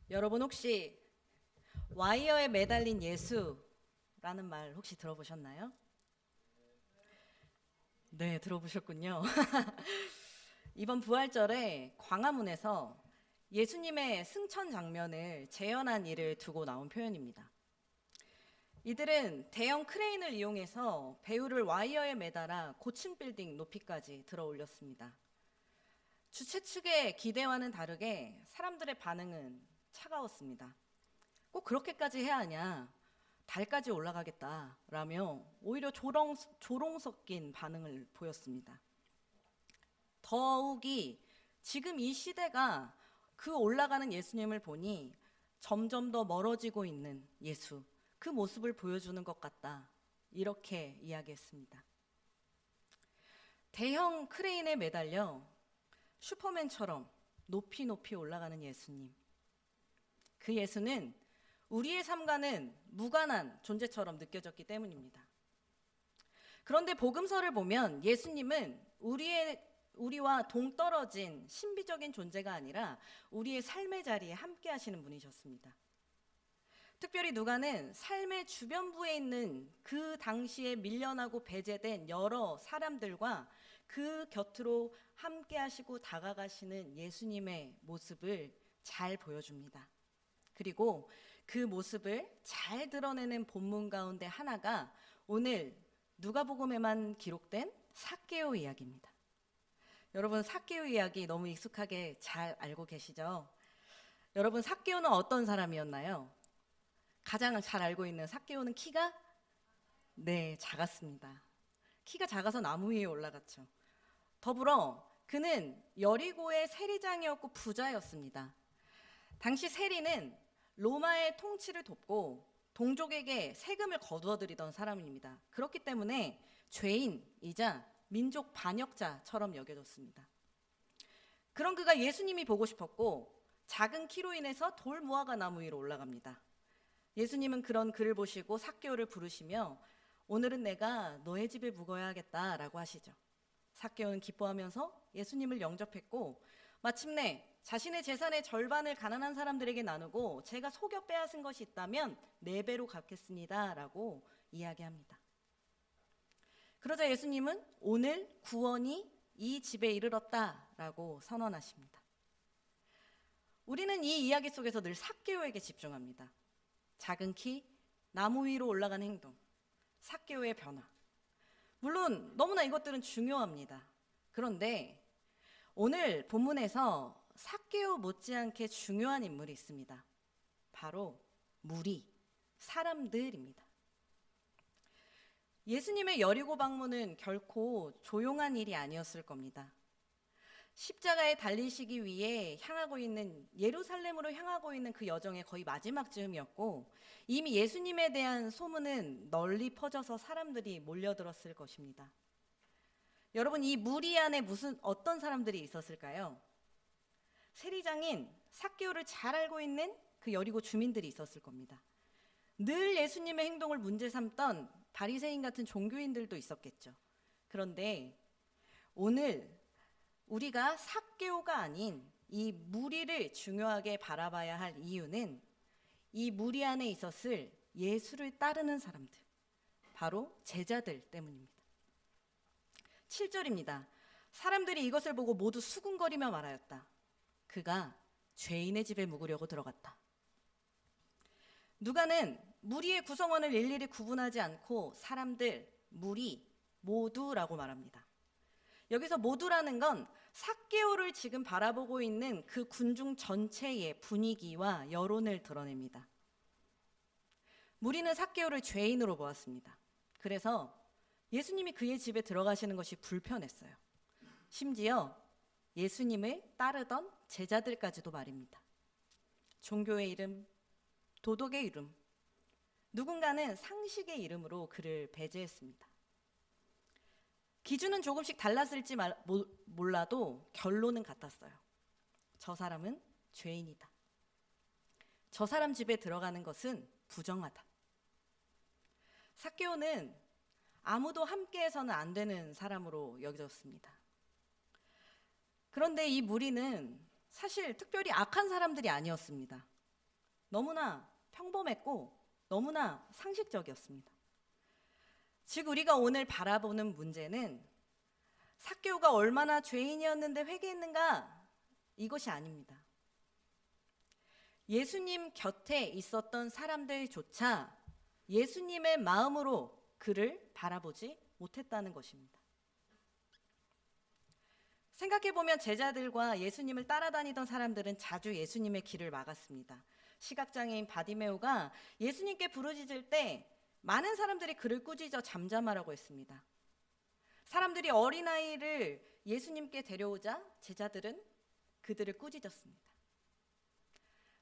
여러분 혹시 와이어에 매달린 예수라는 말 혹시 들어보셨나요? 네, 들어보셨군요. 이번 부활절에 광화문에서 예수님의 승천 장면을 재현한 일을 두고 나온 표현입니다. 이들은 대형 크레인을 이용해서 배우를 와이어에 매달아 고층 빌딩 높이까지 들어 올렸습니다. 주최 측의 기대와는 다르게 사람들의 반응은 차가웠습니다. 꼭 그렇게까지 해야 하냐? 달까지 올라가겠다라며 오히려 조롱 섞인 반응을 보였습니다. 더욱이 지금 이 시대가 그 올라가는 예수님을 보니 점점 더 멀어지고 있는 예수, 그 모습을 보여주는 것 같다. 이렇게 이야기했습니다. 대형 크레인에 매달려 슈퍼맨처럼 높이 높이 올라가는 예수님. 그 예수는 우리의 삶과는 무관한 존재처럼 느껴졌기 때문입니다. 그런데 복음서를 보면 예수님은 우리와 동떨어진 신비적인 존재가 아니라 우리의 삶의 자리에 함께 하시는 분이셨습니다. 특별히 누가는 삶의 주변부에 있는 그 당시에 밀려나고 배제된 여러 사람들과 그 곁으로 함께 하시고 다가가시는 예수님의 모습을 잘 보여줍니다. 그리고 그 모습을 잘 드러내는 본문 가운데 하나가 오늘 누가복음에만 기록된 삭개오 이야기입니다. 여러분, 삭개오 이야기 너무 익숙하게 잘 알고 계시죠? 여러분, 삭개오는 어떤 사람이었나요? 가장 잘 알고 있는 삭개오는 키가 작았습니다. 키가 작아서 나무 위에 올라갔죠. 더불어 그는 여리고의 세리장이었고 부자였습니다. 당시 세리는 로마의 통치를 돕고 동족에게 세금을 거두어들이던 사람입니다. 그렇기 때문에 죄인이자 민족 반역자처럼 여겨졌습니다. 그런 그가 예수님이 보고 싶었고 작은 키로 인해서 돌 무화과 나무 위로 올라갑니다. 예수님은 그런 그를 보시고 삭개오를 부르시며 오늘은 내가 너의 집에 묵어야겠다라고 하시죠. 삭개오는 기뻐하면서 예수님을 영접했고 마침내 자신의 재산의 절반을 가난한 사람들에게 나누고 제가 속여 빼앗은 것이 있다면 4배로 갚겠습니다라고 이야기합니다. 그러자 예수님은 오늘 구원이 이 집에 이르렀다라고 선언하십니다. 우리는 이 이야기 속에서 늘 삭개오에게 집중합니다. 작은 키, 나무 위로 올라간 행동, 삭개오의 변화. 물론 너무나 이것들은 중요합니다. 그런데 오늘 본문에서 삭개오 못지않게 중요한 인물이 있습니다. 바로 무리, 사람들입니다. 예수님의 여리고 방문은 결코 조용한 일이 아니었을 겁니다. 십자가에 달리시기 위해 예루살렘으로 향하고 있는 그 여정의 거의 마지막 즈음이었고 이미 예수님에 대한 소문은 널리 퍼져서 사람들이 몰려들었을 것입니다. 여러분, 이 무리 안에 어떤 사람들이 있었을까요? 세리장인 삭개오를 잘 알고 있는 그 여리고 주민들이 있었을 겁니다. 늘 예수님의 행동을 문제 삼던 바리새인 같은 종교인들도 있었겠죠. 그런데 오늘 우리가 삭개오가 아닌 이 무리를 중요하게 바라봐야 할 이유는 이 무리 안에 있었을 예수를 따르는 사람들, 바로 제자들 때문입니다. 7절입니다. 사람들이 이것을 보고 모두 수군거리며 말하였다. 그가 죄인의 집에 묵으려고 들어갔다. 누가는 무리의 구성원을 일일이 구분하지 않고 사람들, 무리, 모두라고 말합니다. 여기서 모두라는 건 삭개오를 지금 바라보고 있는 그 군중 전체의 분위기와 여론을 드러냅니다. 무리는 삭개오를 죄인으로 보았습니다. 그래서 예수님이 그의 집에 들어가시는 것이 불편했어요. 심지어 예수님을 따르던 제자들까지도 말입니다. 종교의 이름, 도덕의 이름, 누군가는 상식의 이름으로 그를 배제했습니다. 기준은 조금씩 달랐을지 몰라도 결론은 같았어요. 저 사람은 죄인이다. 저 사람 집에 들어가는 것은 부정하다. 삭개오는 아무도 함께해서는 안 되는 사람으로 여겨졌습니다. 그런데 이 무리는 사실 특별히 악한 사람들이 아니었습니다. 너무나 평범했고 너무나 상식적이었습니다. 즉 우리가 오늘 바라보는 문제는 삭개오가 얼마나 죄인이었는데 회개했는가, 이것이 아닙니다. 예수님 곁에 있었던 사람들조차 예수님의 마음으로 그를 바라보지 못했다는 것입니다. 생각해보면 제자들과 예수님을 따라다니던 사람들은 자주 예수님의 길을 막았습니다. 시각장애인 바디메오가 예수님께 부르짖을 때 많은 사람들이 그를 꾸짖어 잠잠하라고 했습니다. 사람들이 어린아이를 예수님께 데려오자 제자들은 그들을 꾸짖었습니다.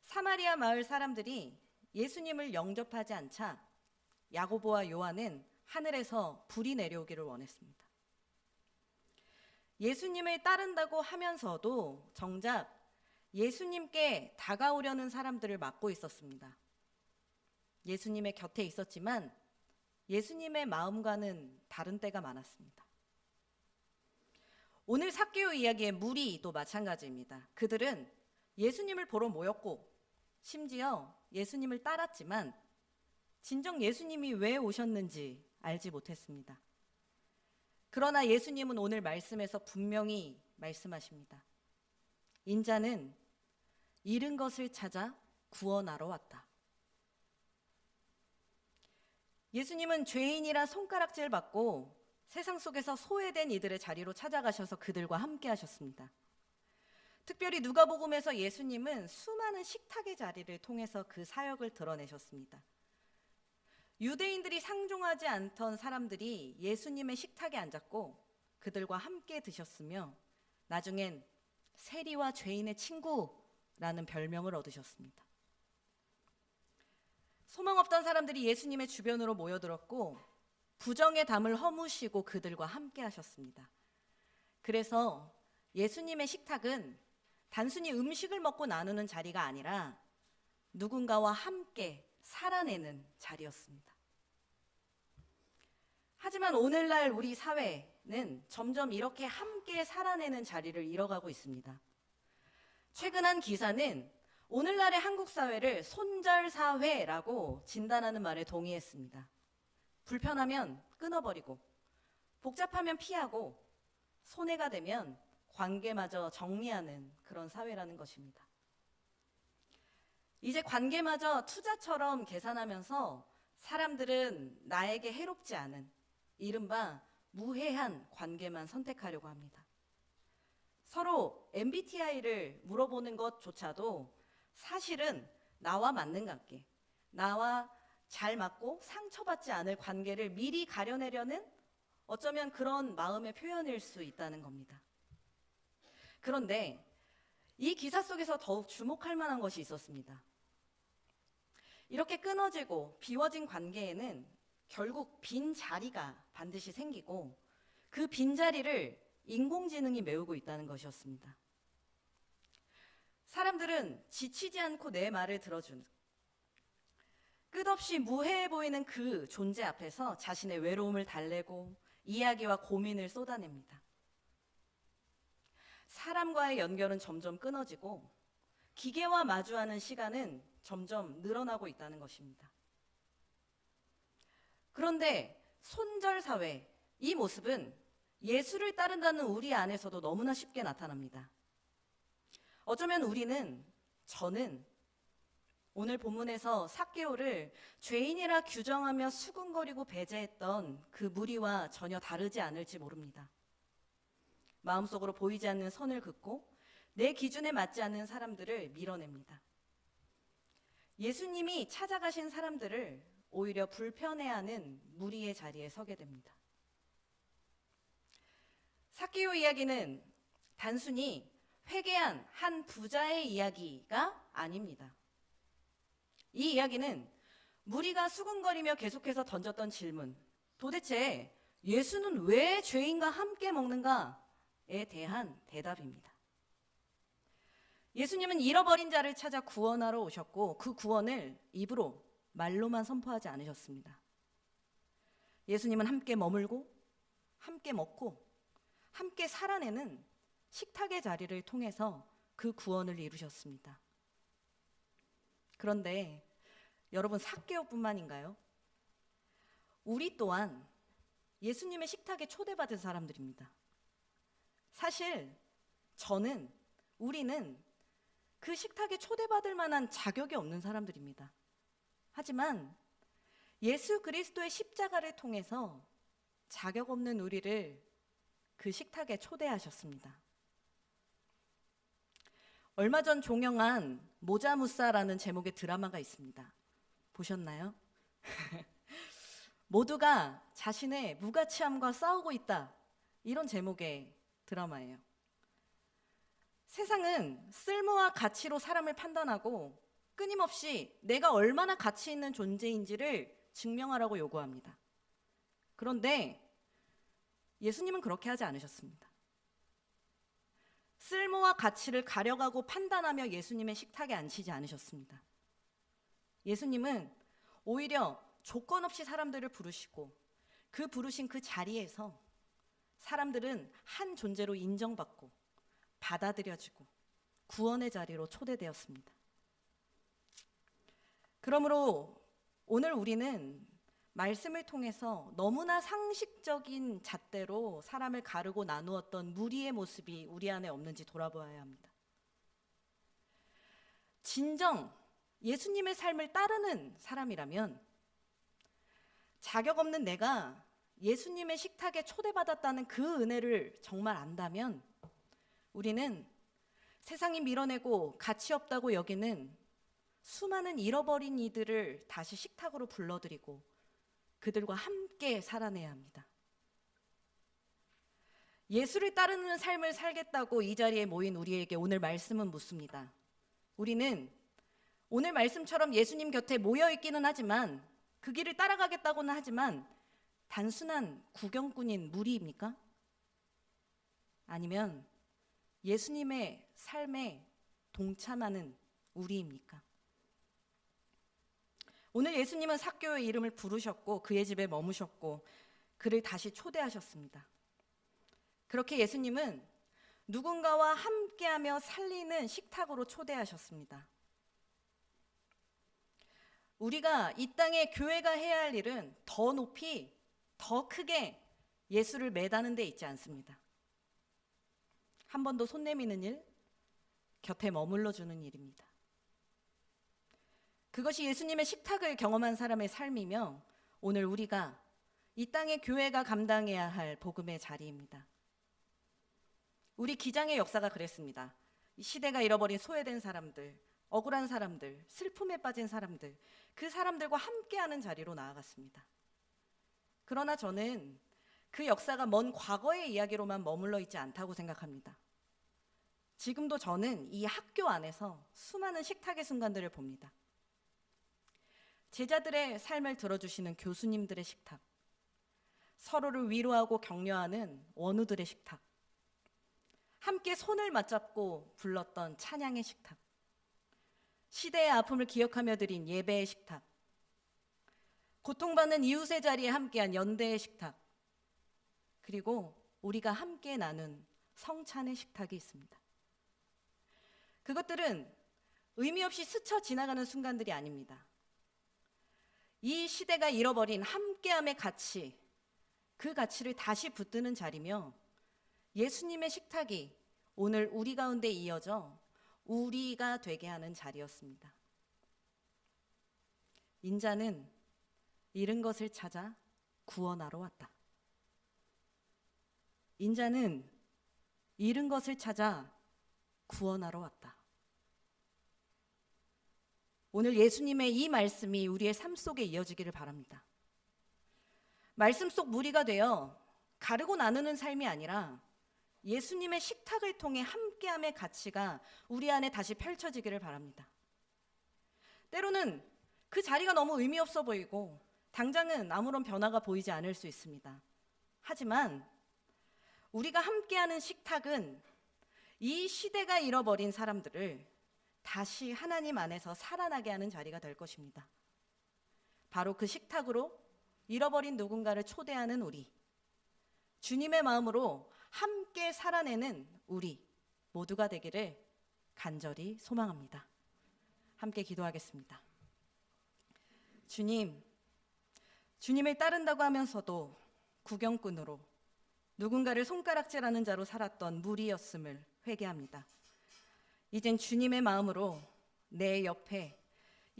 사마리아 마을 사람들이 예수님을 영접하지 않자 야고보와 요한은 하늘에서 불이 내려오기를 원했습니다. 예수님을 따른다고 하면서도 정작 예수님께 다가오려는 사람들을 막고 있었습니다. 예수님의 곁에 있었지만 예수님의 마음과는 다른 때가 많았습니다. 오늘 삭개오 이야기의 무리도 마찬가지입니다. 그들은 예수님을 보러 모였고 심지어 예수님을 따랐지만 진정 예수님이 왜 오셨는지 알지 못했습니다. 그러나 예수님은 오늘 말씀에서 분명히 말씀하십니다. 인자는 잃은 것을 찾아 구원하러 왔다. 예수님은 죄인이라 손가락질 받고 세상 속에서 소외된 이들의 자리로 찾아가셔서 그들과 함께 하셨습니다. 특별히 누가복음에서 예수님은 수많은 식탁의 자리를 통해서 그 사역을 드러내셨습니다. 유대인들이 상종하지 않던 사람들이 예수님의 식탁에 앉았고 그들과 함께 드셨으며 나중엔 세리와 죄인의 친구라는 별명을 얻으셨습니다. 소망 없던 사람들이 예수님의 주변으로 모여들었고 부정의 담을 허무시고 그들과 함께 하셨습니다. 그래서 예수님의 식탁은 단순히 음식을 먹고 나누는 자리가 아니라 누군가와 함께 살아내는 자리였습니다. 하지만 오늘날 우리 사회는 점점 이렇게 함께 살아내는 자리를 잃어가고 있습니다. 최근 한 기사는 오늘날의 한국 사회를 손절사회라고 진단하는 말에 동의했습니다. 불편하면 끊어버리고, 복잡하면 피하고, 손해가 되면 관계마저 정리하는 그런 사회라는 것입니다. 이제 관계마저 투자처럼 계산하면서 사람들은 나에게 해롭지 않은 이른바 무해한 관계만 선택하려고 합니다. 서로 MBTI를 물어보는 것조차도 사실은 나와 맞는 관계, 나와 잘 맞고 상처받지 않을 관계를 미리 가려내려는 어쩌면 그런 마음의 표현일 수 있다는 겁니다. 그런데 이 기사 속에서 더욱 주목할 만한 것이 있었습니다. 이렇게 끊어지고 비워진 관계에는 결국 빈 자리가 반드시 생기고 그 빈자리를 인공지능이 메우고 있다는 것이었습니다. 사람들은 지치지 않고 내 말을 들어준 끝없이 무해해 보이는 그 존재 앞에서 자신의 외로움을 달래고 이야기와 고민을 쏟아냅니다. 사람과의 연결은 점점 끊어지고 기계와 마주하는 시간은 점점 늘어나고 있다는 것입니다. 그런데 손절사회, 이 모습은 예수를 따른다는 우리 안에서도 너무나 쉽게 나타납니다. 어쩌면 저는 오늘 본문에서 삭개오를 죄인이라 규정하며 수군거리고 배제했던 그 무리와 전혀 다르지 않을지 모릅니다. 마음속으로 보이지 않는 선을 긋고 내 기준에 맞지 않는 사람들을 밀어냅니다. 예수님이 찾아가신 사람들을 오히려 불편해하는 무리의 자리에 서게 됩니다. 삭개오 이야기는 단순히 회개한 한 부자의 이야기가 아닙니다. 이 이야기는 무리가 수군거리며 계속해서 던졌던 질문, 도대체 예수는 왜 죄인과 함께 먹는가에 대한 대답입니다. 예수님은 잃어버린 자를 찾아 구원하러 오셨고 그 구원을 입으로 말로만 선포하지 않으셨습니다. 예수님은 함께 머물고 함께 먹고 함께 살아내는 식탁의 자리를 통해서 그 구원을 이루셨습니다. 그런데 여러분, 삭개오뿐만인가요? 우리 또한 예수님의 식탁에 초대받은 사람들입니다. 사실 우리는 그 식탁에 초대받을 만한 자격이 없는 사람들입니다. 하지만 예수 그리스도의 십자가를 통해서 자격 없는 우리를 그 식탁에 초대하셨습니다. 얼마 전 종영한 모자무사라는 제목의 드라마가 있습니다. 보셨나요? 모두가 자신의 무가치함과 싸우고 있다. 이런 제목의 드라마예요. 세상은 쓸모와 가치로 사람을 판단하고 끊임없이 내가 얼마나 가치 있는 존재인지를 증명하라고 요구합니다. 그런데 예수님은 그렇게 하지 않으셨습니다. 쓸모와 가치를 가려가고 판단하며 예수님의 식탁에 앉히지 않으셨습니다. 예수님은 오히려 조건 없이 사람들을 부르시고 그 부르신 그 자리에서 사람들은 한 존재로 인정받고 받아들여지고 구원의 자리로 초대되었습니다. 그러므로 오늘 우리는 말씀을 통해서 너무나 상식적인 잣대로 사람을 가르고 나누었던 무리의 모습이 우리 안에 없는지 돌아보아야 합니다. 진정 예수님의 삶을 따르는 사람이라면 자격 없는 내가 예수님의 식탁에 초대받았다는 그 은혜를 정말 안다면 우리는 세상이 밀어내고 가치 없다고 여기는 수많은 잃어버린 이들을 다시 식탁으로 불러들이고 그들과 함께 살아내야 합니다. 예수를 따르는 삶을 살겠다고 이 자리에 모인 우리에게 오늘 말씀은 묻습니다. 우리는 오늘 말씀처럼 예수님 곁에 모여 있기는 하지만 그 길을 따라가겠다고는 하지만 단순한 구경꾼인 무리입니까? 아니면 예수님의 삶에 동참하는 우리입니까? 오늘 예수님은 삭개오의 이름을 부르셨고 그의 집에 머무셨고 그를 다시 초대하셨습니다. 그렇게 예수님은 누군가와 함께하며 살리는 식탁으로 초대하셨습니다. 우리가 이 땅에 교회가 해야 할 일은 더 높이, 더 크게 예수를 매다는 데 있지 않습니다. 한 번 더 손 내미는 일, 곁에 머물러 주는 일입니다. 그것이 예수님의 식탁을 경험한 사람의 삶이며 오늘 우리가 이 땅의 교회가 감당해야 할 복음의 자리입니다. 우리 기장의 역사가 그랬습니다. 이 시대가 잃어버린 소외된 사람들, 억울한 사람들, 슬픔에 빠진 사람들, 그 사람들과 함께하는 자리로 나아갔습니다. 그러나 저는 그 역사가 먼 과거의 이야기로만 머물러 있지 않다고 생각합니다. 지금도 저는 이 학교 안에서 수많은 식탁의 순간들을 봅니다. 제자들의 삶을 들어주시는 교수님들의 식탁, 서로를 위로하고 격려하는 원우들의 식탁, 함께 손을 맞잡고 불렀던 찬양의 식탁, 시대의 아픔을 기억하며 드린 예배의 식탁, 고통받는 이웃의 자리에 함께한 연대의 식탁, 그리고 우리가 함께 나눈 성찬의 식탁이 있습니다. 그것들은 의미 없이 스쳐 지나가는 순간들이 아닙니다. 이 시대가 잃어버린 함께함의 가치, 그 가치를 다시 붙드는 자리며 예수님의 식탁이 오늘 우리 가운데 이어져 우리가 되게 하는 자리였습니다. 인자는 잃은 것을 찾아 구원하러 왔다. 인자는 잃은 것을 찾아 구원하러 왔다. 오늘 예수님의 이 말씀이 우리의 삶 속에 이어지기를 바랍니다. 말씀 속 무리가 되어 가르고 나누는 삶이 아니라 예수님의 식탁을 통해 함께함의 가치가 우리 안에 다시 펼쳐지기를 바랍니다. 때로는 그 자리가 너무 의미 없어 보이고 당장은 아무런 변화가 보이지 않을 수 있습니다. 하지만 우리가 함께하는 식탁은 이 시대가 잃어버린 사람들을 다시 하나님 안에서 살아나게 하는 자리가 될 것입니다. 바로 그 식탁으로 잃어버린 누군가를 초대하는 우리, 주님의 마음으로 함께 살아내는 우리 모두가 되기를 간절히 소망합니다. 함께 기도하겠습니다. 주님, 주님을 따른다고 하면서도 구경꾼으로 누군가를 손가락질하는 자로 살았던 무리였음을 회개합니다. 이젠 주님의 마음으로 내 옆에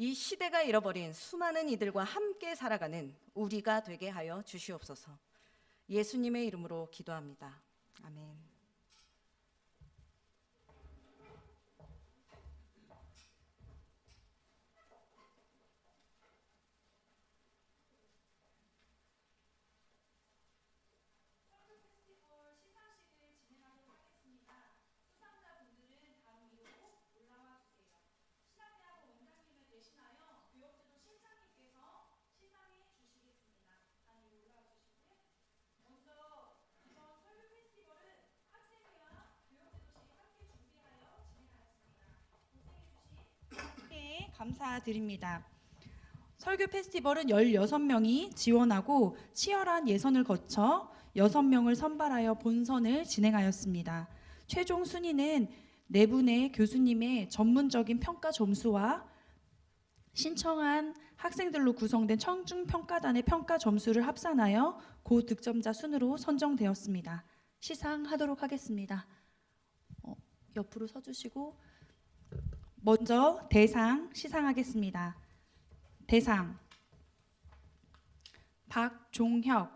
이 시대가 잃어버린 수많은 이들과 함께 살아가는 우리가 되게 하여 주시옵소서. 예수님의 이름으로 기도합니다. 아멘.
감사드립니다. 설교 페스티벌은 16명이 지원하고 치열한 예선을 거쳐 6명을 선발하여 본선을 진행하였습니다. 최종 순위는 4분의 교수님의 전문적인 평가 점수와 신청한 학생들로 구성된 청중평가단의 평가 점수를 합산하여 고득점자 순으로 선정되었습니다. 시상하도록 하겠습니다. 옆으로 서주시고 먼저 대상 시상하겠습니다. 대상 박종혁.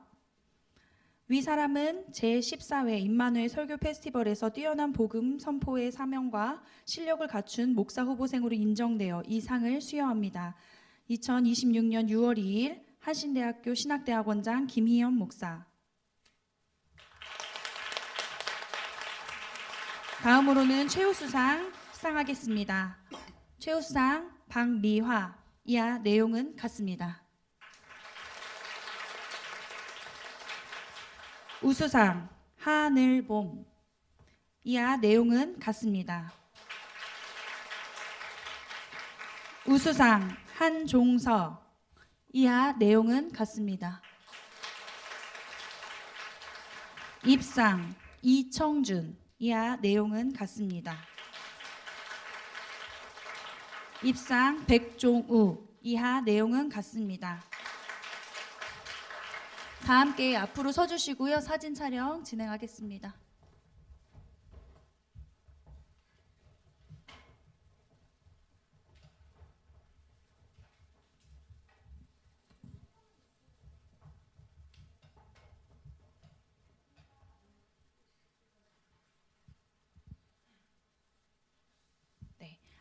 위 사람은 제14회 임마누엘 설교 페스티벌에서 뛰어난 복음 선포의 사명과 실력을 갖춘 목사 후보생으로 인정되어 이 상을 수여합니다. 2026년 6월 2일 한신대학교 신학대학원장 김희연 목사. 다음으로는 최우수상 시상하겠습니다. 최우수상 박미화. 이하 내용은 같습니다. 우수상 하늘봄. 이하 내용은 같습니다. 우수상 한종서. 이하 내용은 같습니다. 입상 이청준. 이하 내용은 같습니다. 입상 백종우. 이하 내용은 같습니다. 다 함께 앞으로 서주시고요. 사진 촬영 진행하겠습니다.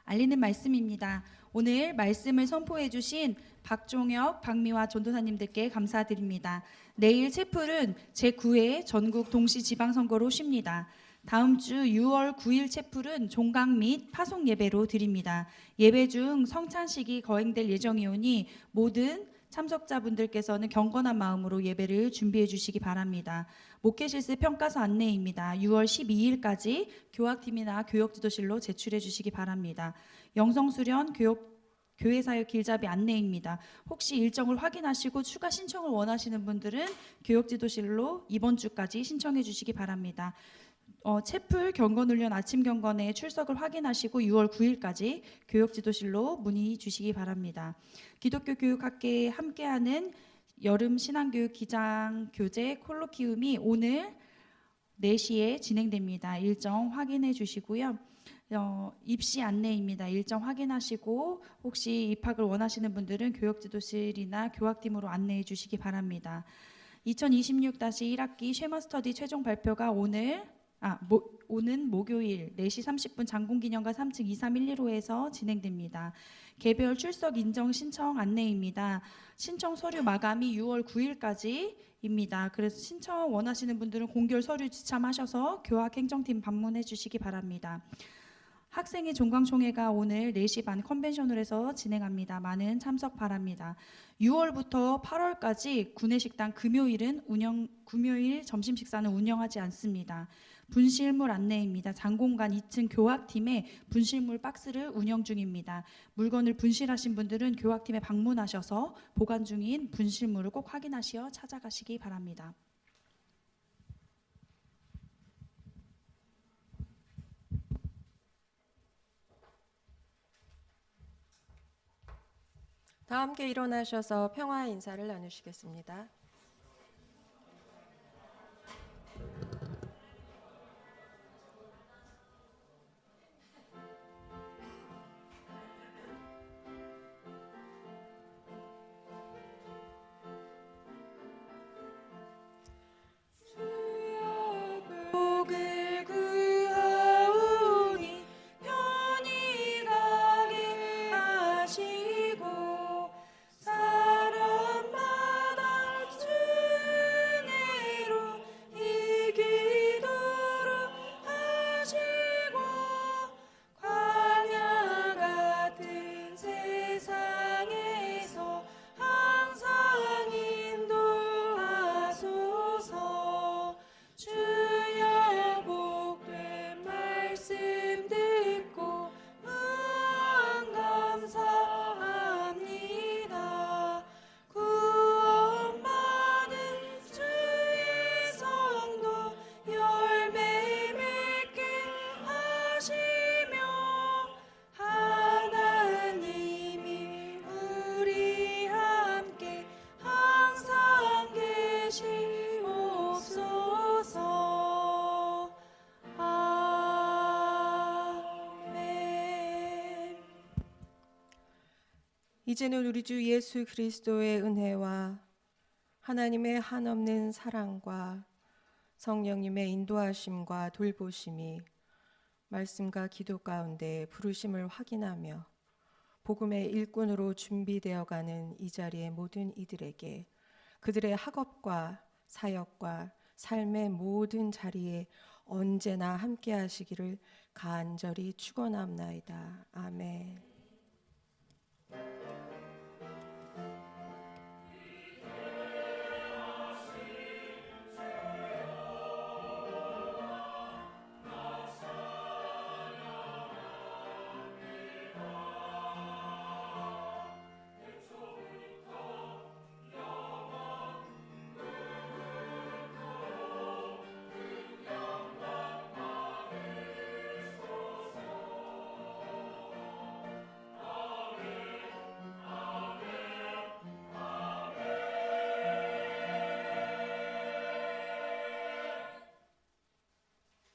알리는 말씀입니다. 오늘 말씀을 선포해 주신 박종혁, 박미화 전도사님들께 감사드립니다. 내일 채플은 제9회 전국 동시지방선거로 쉽니다. 다음 주 6월 9일 채플은 종강 및 파송 예배로 드립니다. 예배 중 성찬식이 거행될 예정이오니 모든 참석자분들께서는 경건한 마음으로 예배를 준비해 주시기 바랍니다. 목회실세 평가서 안내입니다. 6월 12일까지 교학팀이나 교역지도실로 제출해 주시기 바랍니다. 영성수련 교회사역 길잡이 안내입니다. 혹시 일정을 확인하시고 추가 신청을 원하시는 분들은 교역지도실로 이번 주까지 신청해 주시기 바랍니다. 채플 경건훈련 아침 경건에 출석을 확인하시고 6월 9일까지 교역지도실로 문의 주시기 바랍니다. 기독교 교육학계에 함께하는 여름 신앙교육 기장 교재 콜로키움이 오늘 4시에 진행됩니다. 일정 확인해 주시고요. 입시 안내입니다. 일정 확인하시고 혹시 입학을 원하시는 분들은 교역지도실이나 교학팀으로 안내해 주시기 바랍니다. 2026-1학기 쉐머스터디 최종 발표가 오는 목요일 4시 30분 장군기념관 3층 2311호에서 진행됩니다. 개별 출석 인정 신청 안내입니다. 신청 서류 마감이 6월 9일까지입니다. 그래서 신청 원하시는 분들은 공결 서류 지참하셔서 교학행정팀 방문해 주시기 바랍니다. 학생의 종강총회가 오늘 4시 반 컨벤션홀에서 진행합니다. 많은 참석 바랍니다. 6월부터 8월까지 구내식당 금요일 점심 식사는 운영하지 않습니다. 분실물 안내입니다. 장공간 2층 교학팀에 분실물 박스를 운영 중입니다. 물건을 분실하신 분들은 교학팀에 방문하셔서 보관 중인 분실물을 꼭 확인하시어 찾아가시기 바랍니다.
다 함께 일어나셔서 평화 인사를 나누시겠습니다. 이제는 우리 주 예수 그리스도의 은혜와 하나님의 한없는 사랑과 성령님의 인도하심과 돌보심이 말씀과 기도 가운데 부르심을 확인하며 복음의 일꾼으로 준비되어가는 이 자리의 모든 이들에게 그들의 학업과 사역과 삶의 모든 자리에 언제나 함께 하시기를 간절히 축원합나이다. 아멘.